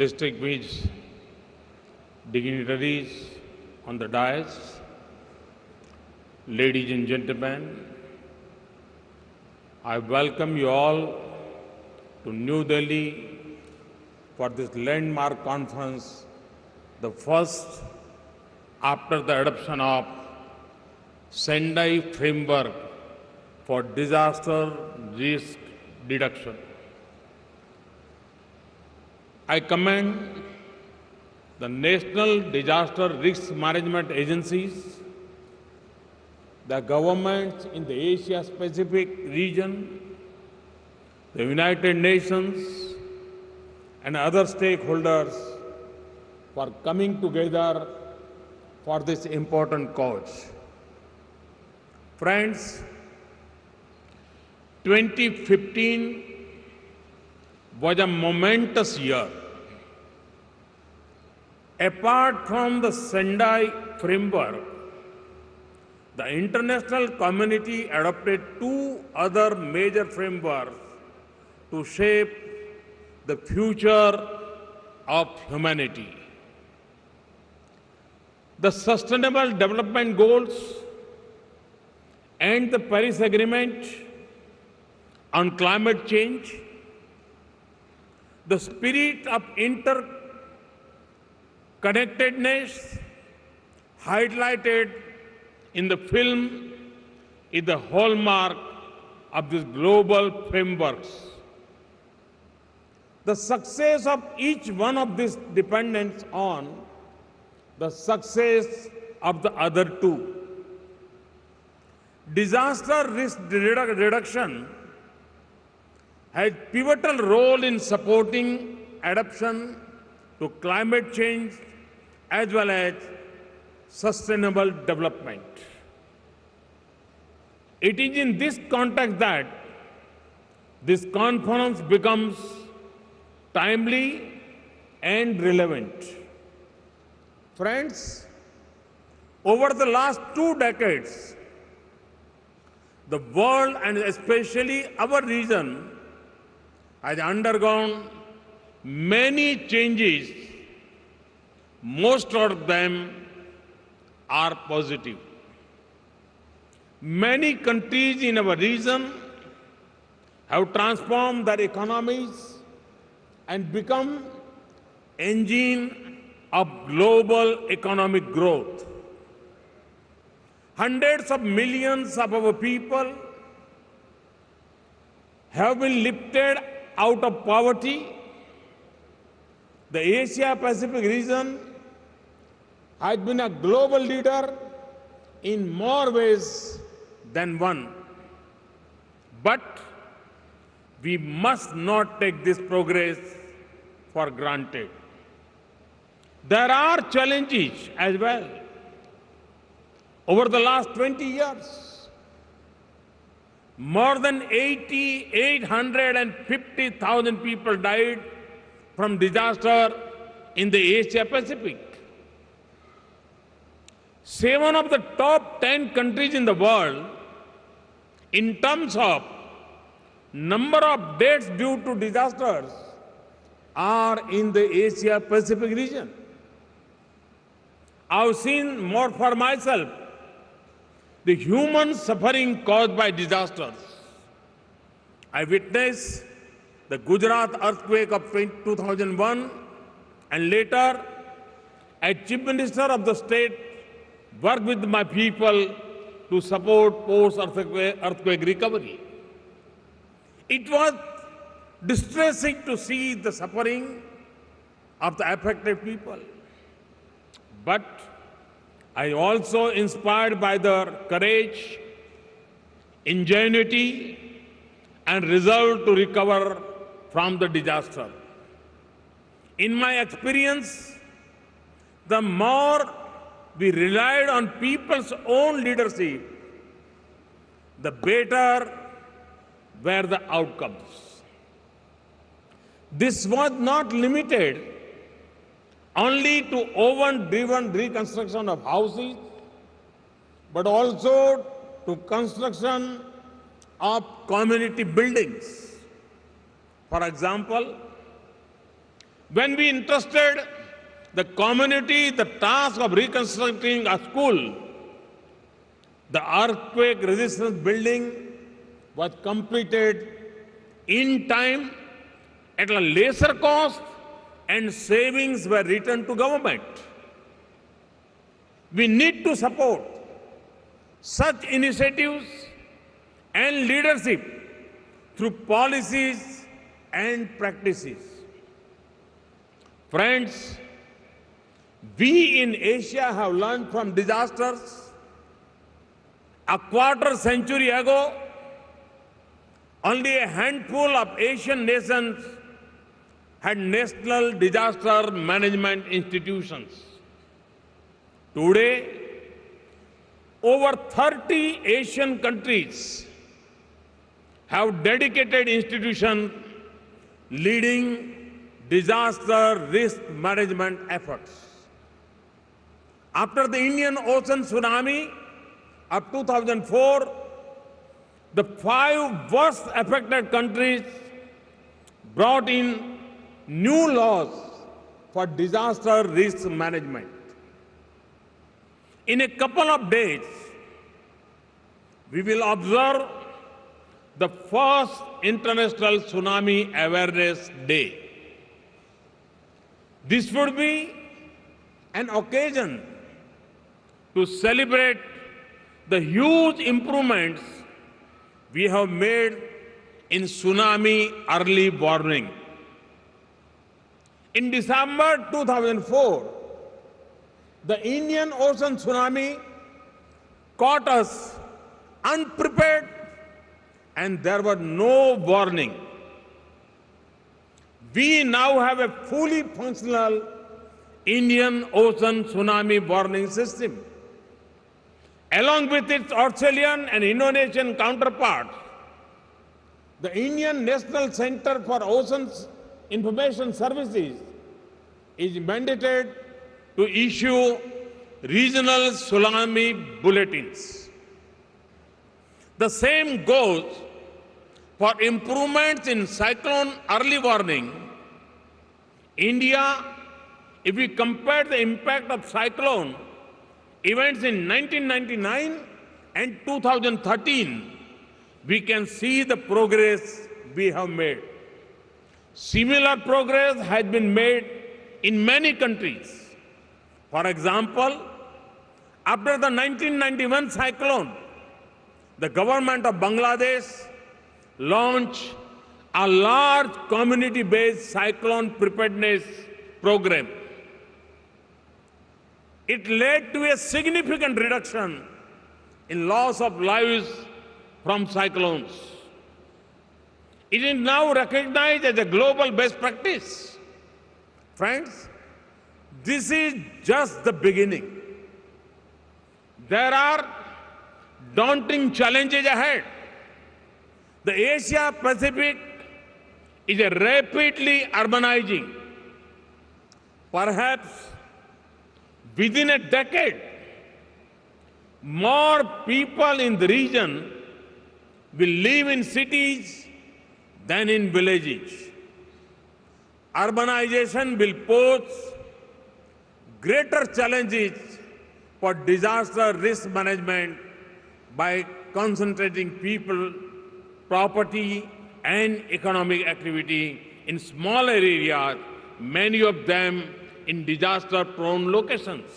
distinguished dignitaries on the dais, ladies and gentlemen, I welcome you all to New Delhi for this landmark conference, the first after the adoption of Sendai Framework for disaster risk reduction. I commend the National Disaster Risk Management Agencies, the governments in the Asia-Pacific region, the United Nations, and other stakeholders for coming together for this important cause. Friends, 2015 was a momentous year. Apart from the Sendai Framework, the international community adopted two other major frameworks to shape the future of humanity. The Sustainable Development Goals and the Paris Agreement on climate change, the spirit of interconnectedness highlighted in the film is the hallmark of these global frameworks. The success of each one of these depends on the success of the other two. Disaster risk reduction has pivotal role in supporting adaptation to climate change as well as sustainable development. It is in this context that this conference becomes timely and relevant. Friends, over the last 2 decades, the world and especially our region has undergone many changes. Most of them are positive. Many countries in our region have transformed their economies and become engine of global economic growth. Hundreds of millions of our people have been lifted out of poverty. The Asia-Pacific region has been a global leader in more ways than one. But we must not take this progress for granted. There are challenges as well. Over the last 20 years, more than 850,000 people died from disaster in the Asia-Pacific. 7 of the top 10 countries in the world, in terms of number of deaths due to disasters, are in the Asia-Pacific region. I've seen more for myself the human suffering caused by disasters. I witnessed the Gujarat earthquake of 2001 and later, as Chief Minister of the state, worked with my people to support post-earthquake recovery. It was distressing to see the suffering of the affected people. But I also inspired by their courage, ingenuity, and resolve to recover from the disaster. In my experience, the more we relied on people's own leadership, the better were the outcomes. This was not limited only to oven-driven reconstruction of houses, but also to construction of community buildings. For example, When we entrusted the community the task of reconstructing a school, the earthquake resistant building was completed in time at a lesser cost and savings were returned to government. We need to support such initiatives and leadership through policies and practices. Friends, we in Asia have learned from disasters. A quarter century ago, only a handful of Asian nations had national disaster management institutions. Today, over 30 Asian countries have dedicated institutions leading disaster risk management efforts. After the Indian Ocean tsunami of 2004, the 5 worst affected countries brought in new laws for disaster risk management. In a couple of days, we will observe the first International Tsunami Awareness Day. This would be an occasion to celebrate the huge improvements we have made in tsunami early warning. In December 2004, the Indian Ocean tsunami caught us unprepared and there was no warning. We now have a fully functional Indian Ocean tsunami warning system. Along with its Australian and Indonesian counterparts, the Indian National Center for Oceans Information Services is mandated to issue regional tsunami bulletins. The same goes for improvements in cyclone early warning. India, if we compare the impact of cyclone events in 1999 and 2013, we can see the progress we have made. Similar progress has been made in many countries. For example, after the 1991 cyclone, the government of Bangladesh launched a large community-based cyclone preparedness program. It led to a significant reduction in loss of lives from cyclones. It is now recognized as a global best practice. Friends, this is just the beginning. There are daunting challenges ahead. The Asia Pacific is a rapidly urbanizing. Perhaps within a decade, more people in the region will live in cities than in villages. Urbanization will pose greater challenges for disaster risk management by concentrating people, property, and economic activity in smaller areas, many of them in disaster-prone locations.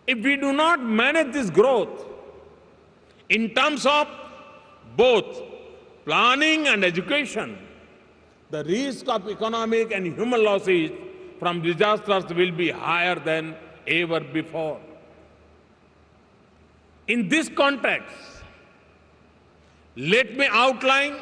If we do not manage this growth in terms of both planning and education, the risk of economic and human losses from disasters will be higher than ever before. In this context, let me outline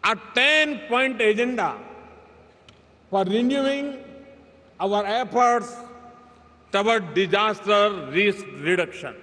a 10-point agenda for renewing our efforts toward disaster risk reduction.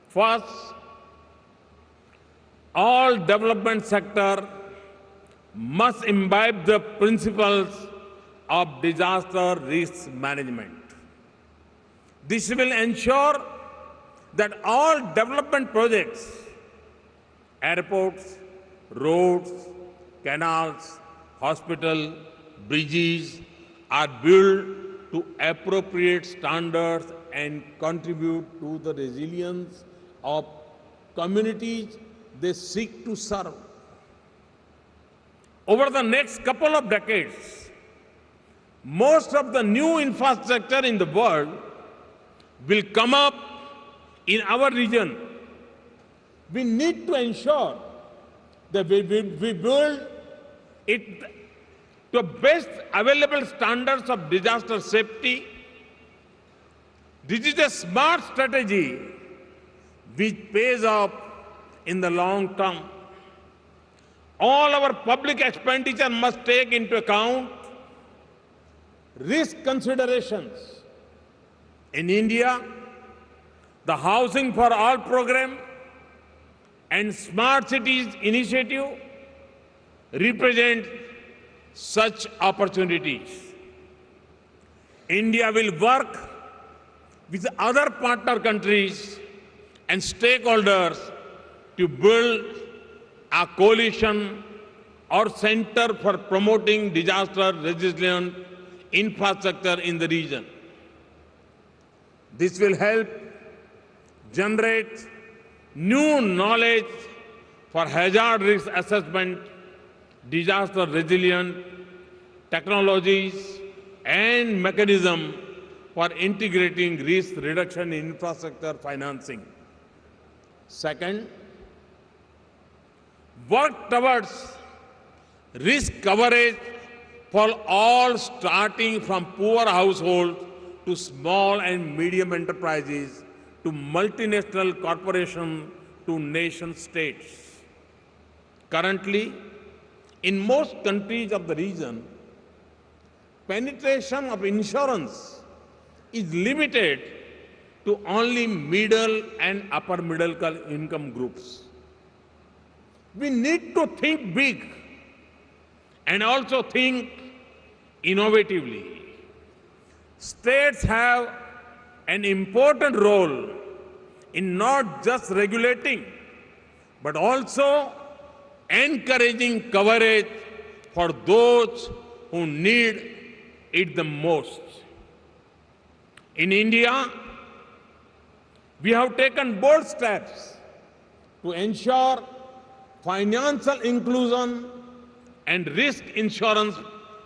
First, all development sector must imbibe the principles of disaster risk management. This will ensure that all development projects, airports, roads, canals, hospitals, bridges are built to appropriate standards and contribute to the resilience of communities they seek to serve. Over the next couple of decades, most of the new infrastructure in the world will come up in our region. We need to ensure that we build it to best available standards of disaster safety. This is a smart strategy which pays off in the long term. All our public expenditure must take into account risk considerations. In India, the Housing for All program and Smart Cities initiative represent such opportunities. India will work with other partner countries and stakeholders to build a coalition or center for promoting disaster-resilient infrastructure in the region. This will help generate new knowledge for hazard risk assessment, disaster resilient technologies, and mechanism for integrating risk reduction in infrastructure financing. Second, work towards risk coverage for all, starting from poor households to small and medium enterprises to multinational corporations to nation states. Currently, in most countries of the region, penetration of insurance is limited to only middle and upper middle income groups. We need to think big and also think innovatively. States have an important role in not just regulating, but also encouraging coverage for those who need it the most. In India, we have taken bold steps to ensure financial inclusion and risk insurance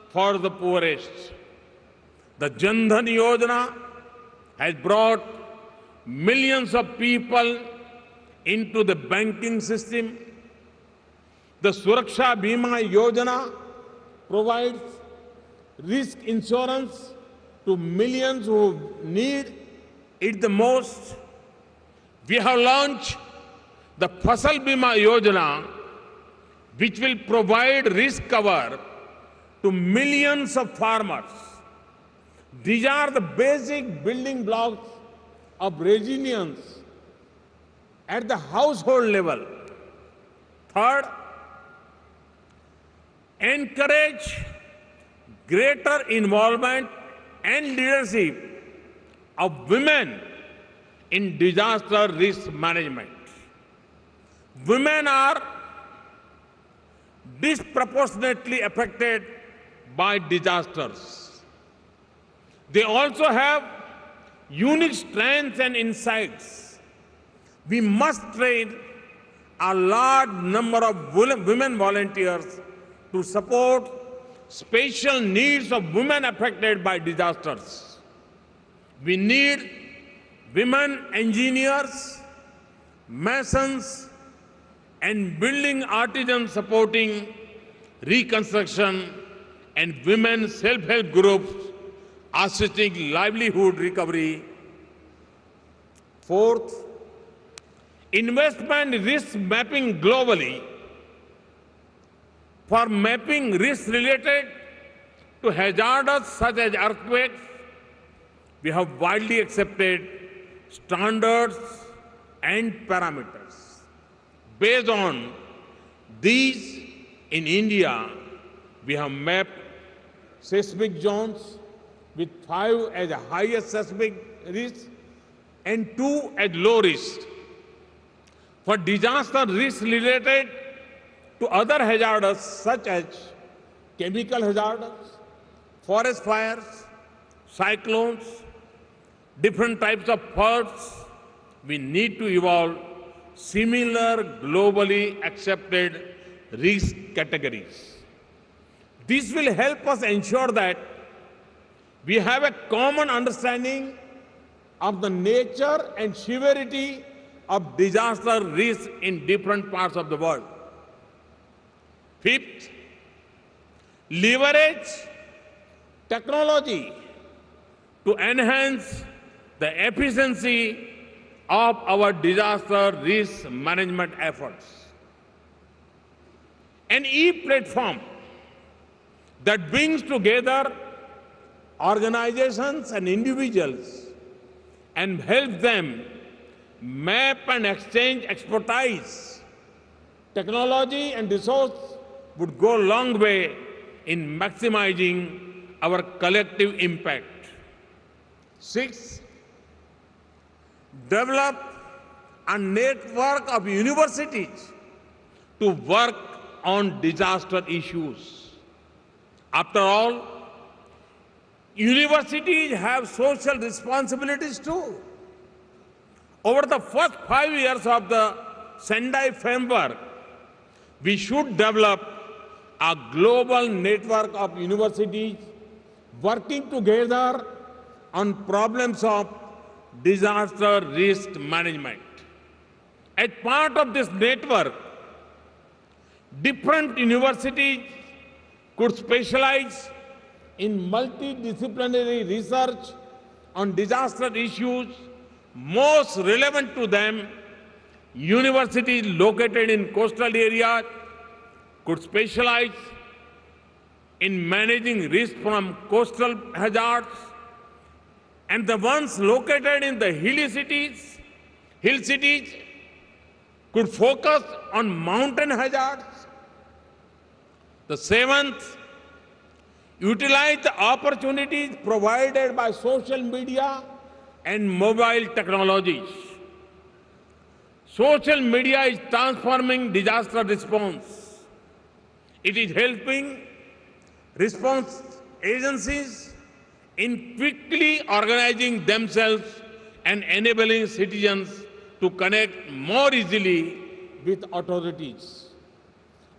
for the poorest. The Jan Dhan Yojana has brought millions of people into the banking system. The Suraksha Bima Yojana provides risk insurance to millions who need it the most. We have launched the Fasal Bima Yojana, which will provide risk cover to millions of farmers. These are the basic building blocks of resilience at the household level. Third, encourage greater involvement and leadership of women in disaster risk management. Women are disproportionately affected by disasters. They also have unique strengths and insights. We must train a large number of women volunteers to support special needs of women affected by disasters. We need women engineers, masons, and building artisans supporting reconstruction, and women self-help groups assisting livelihood recovery. Fourth, investment risk mapping globally for mapping risks related to hazards such as earthquakes. We have widely accepted standards and parameters. Based on these, in India, we have mapped seismic zones with 5 as the highest seismic risk and 2 as low risk. For disaster risk related to other hazards such as chemical hazards, forest fires, cyclones, different types of floods, we need to evolve similar globally accepted risk categories. This will help us ensure that we have a common understanding of the nature and severity of disaster risk in different parts of the world. Fifth, leverage technology to enhance the efficiency of our disaster risk management efforts. An e-platform that brings together organizations and individuals and helps them map and exchange expertise, technology and resource would go a long way in maximizing our collective impact. Six, develop a network of universities to work on disaster issues. After all, universities have social responsibilities too. Over the first 5 years of the Sendai Framework, we should develop a global network of universities working together on problems of disaster risk management. As part of this network, different universities could specialize in multidisciplinary research on disaster issues most relevant to them. Universities located in coastal areas could specialize in managing risk from coastal hazards, and the ones located in the hill cities could focus on mountain hazards. The seventh, utilize the opportunities provided by social media and mobile technologies. Social media is transforming disaster response. It is helping response agencies in quickly organizing themselves and enabling citizens to connect more easily with authorities.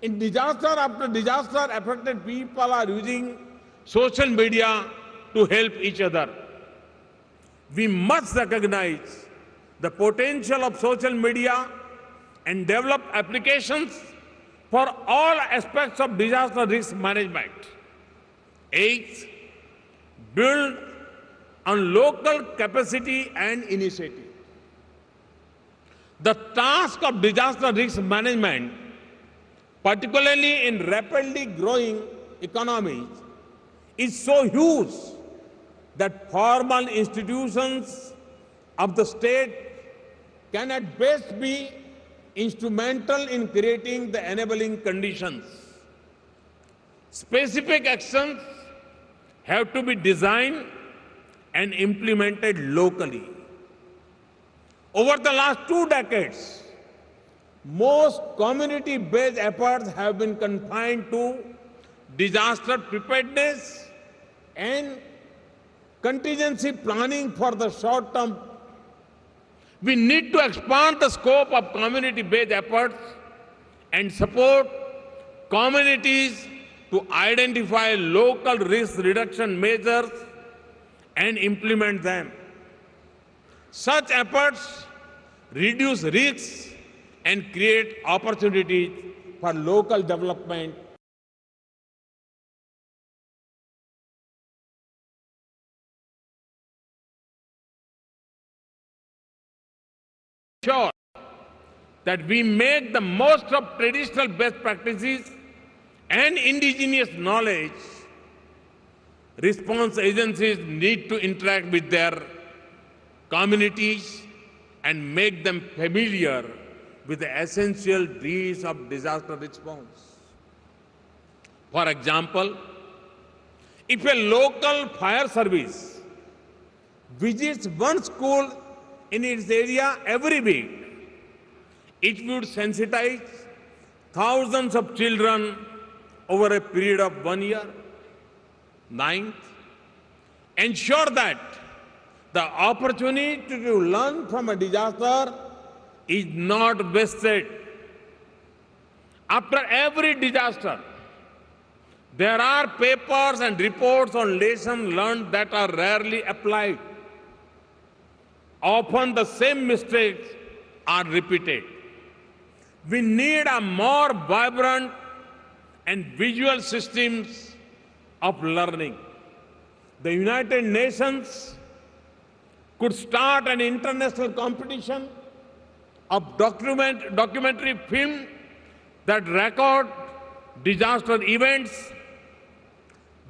In disaster after disaster, affected people are using social media to help each other. We must recognize the potential of social media and develop applications for all aspects of disaster risk management. Eighth, build on local capacity and initiative. The task of disaster risk management, particularly in rapidly growing economies, is so huge that formal institutions of the state can at best be instrumental in creating the enabling conditions. Specific actions have to be designed and implemented locally. Over the last 2 decades, most community-based efforts have been confined to disaster preparedness and contingency planning for the short term. We need to expand the scope of community-based efforts and support communities to identify local risk reduction measures and implement them. Such efforts reduce risks and create opportunities for local development. Sure that we make the most of traditional best practices and indigenous knowledge. Response agencies need to interact with their communities and make them familiar with the essential drills of disaster response. For example, if a local fire service visits one school in its area every week, it would sensitize thousands of children over a period of 1 year. Ninth, ensure that the opportunity to learn from a disaster is not wasted. After every disaster, there are papers and reports on lessons learned that are rarely applied. Often the same mistakes are repeated. We need a more vibrant and visual systems of learning. The United Nations could start an international competition of documentary film that record disaster events,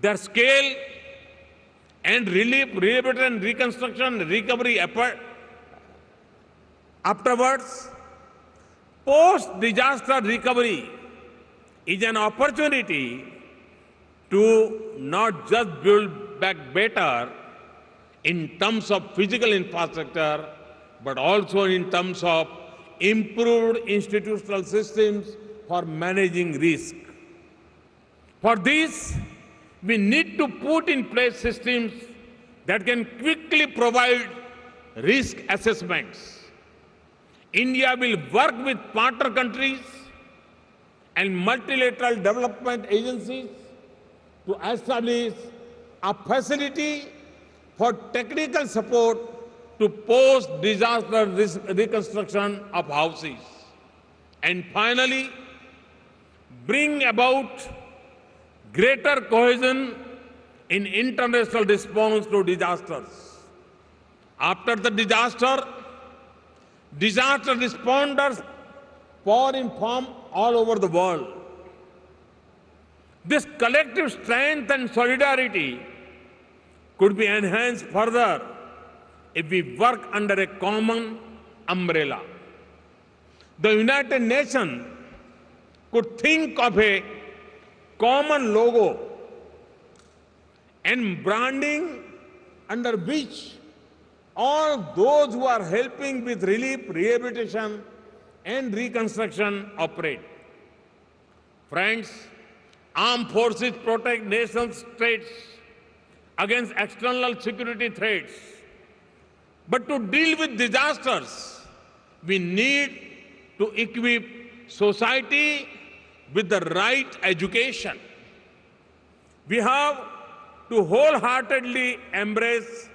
their scale, and relief, rehabilitation, reconstruction, recovery effort. Afterwards, post-disaster recovery is an opportunity to not just build back better in terms of physical infrastructure, but also in terms of improved institutional systems for managing risk. For this, we need to put in place systems that can quickly provide risk assessments. India will work with partner countries and multilateral development agencies to establish a facility for technical support to post-disaster reconstruction of houses. And finally, bring about greater cohesion in international response to disasters. After the disaster responders pour in from all over the world. This collective strength and solidarity could be enhanced further if we work under a common umbrella. The United Nations could think of a common logo and branding under which all those who are helping with relief, rehabilitation, and reconstruction operate. Friends, armed forces protect nation states against external security threats. But to deal with disasters, we need to equip society with the right education. We have to wholeheartedly embrace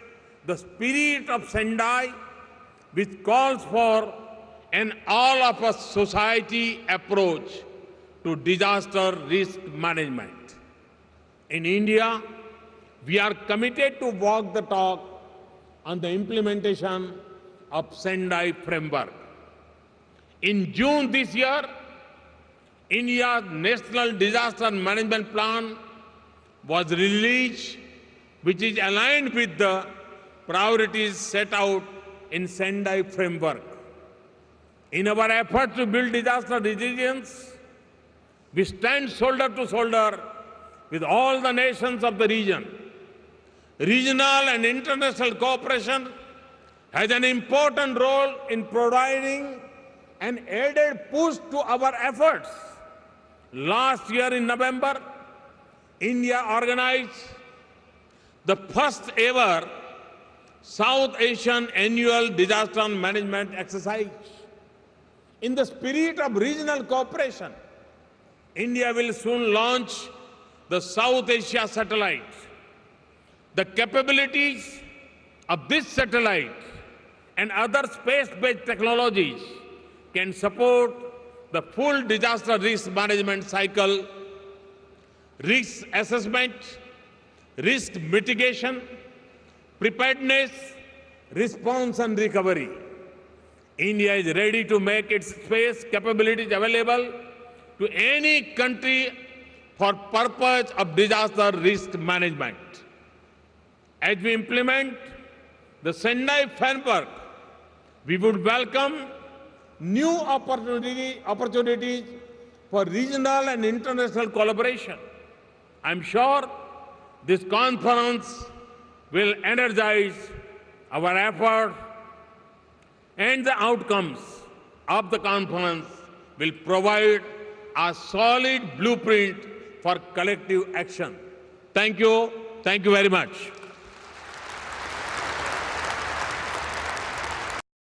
the spirit of Sendai, which calls for an all-of-us society approach to disaster risk management. In India, we are committed to walk the talk on the implementation of Sendai Framework. In June this year, India's National Disaster Management Plan was released, which is aligned with the priorities set out in Sendai Framework. In our effort to build disaster resilience, we stand shoulder to shoulder with all the nations of the region. Regional and international cooperation has an important role in providing an added push to our efforts. Last year in November, India organized the first ever South Asian Annual Disaster Management Exercise. In the spirit of regional cooperation, India will soon launch the South Asia satellite. The capabilities of this satellite and other space-based technologies can support the full disaster risk management cycle, risk assessment, risk mitigation, preparedness, response and recovery. India is ready to make its space capabilities available to any country for purpose of disaster risk management. As we implement the Sendai Framework, we would welcome new opportunities for regional and international collaboration. I'm sure this conference will energize our effort, and the outcomes of the conference will provide a solid blueprint for collective action. Thank you. Thank you very much.